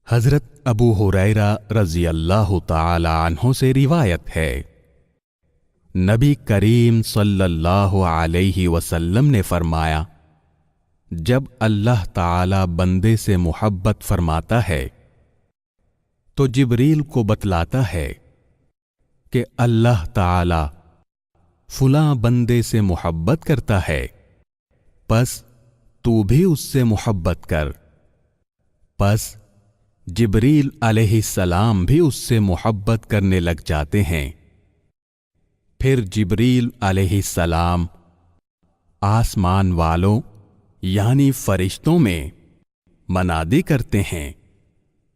हजरत अबू हुरैरा रज़ी अल्लाह तआला अन्हु से रिवायत है, नबी करीम सल्लल्लाहु अलैहि वसल्लम ने फरमाया, जब अल्लाह ताला बंदे से मोहब्बत फरमाता है तो जिब्रील को बतलाता है कि अल्लाह ताला फुलां बंदे से मोहब्बत करता है, बस तू भी उससे मोहब्बत कर। बस जिब्रील अलैहिस्सलाम भी उससे मोहब्बत करने लग जाते हैं। फिर जिब्रील अलैहिस्सलाम आसमान वालों यानी फरिश्तों में मनादी करते हैं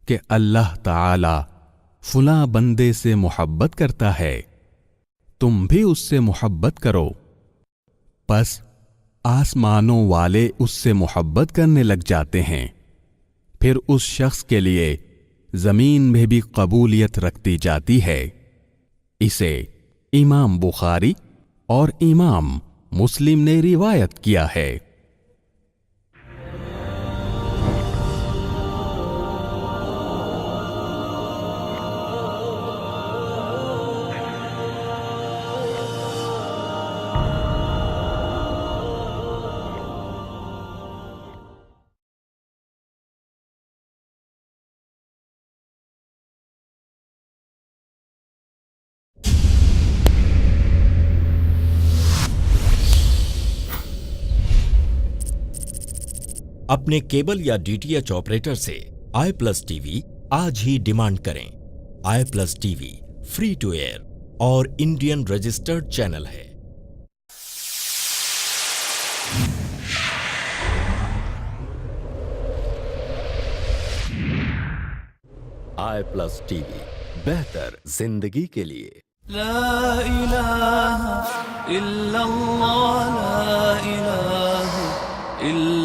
कि अल्लाह ताला फुलां बंदे से मोहब्बत करता है, तुम भी उससे मोहब्बत करो। बस आसमानों वाले उससे मोहब्बत करने लग जाते हैं। फिर उस शख्स के लिए जमीन में भी कबूलियत रखती जाती है। इसे इमाम बुखारी और इमाम मुस्लिम ने रिवायत किया है। अपने केबल या डीटीएच ऑपरेटर से आई प्लस टीवी आज ही डिमांड करें। I plus TV free to air और इंडियन रजिस्टर्ड चैनल है। आई प्लस टीवी, बेहतर जिंदगी के लिए। ला इलाहा इल्लल्लाह, ला इलाहा इल्लल्लाह।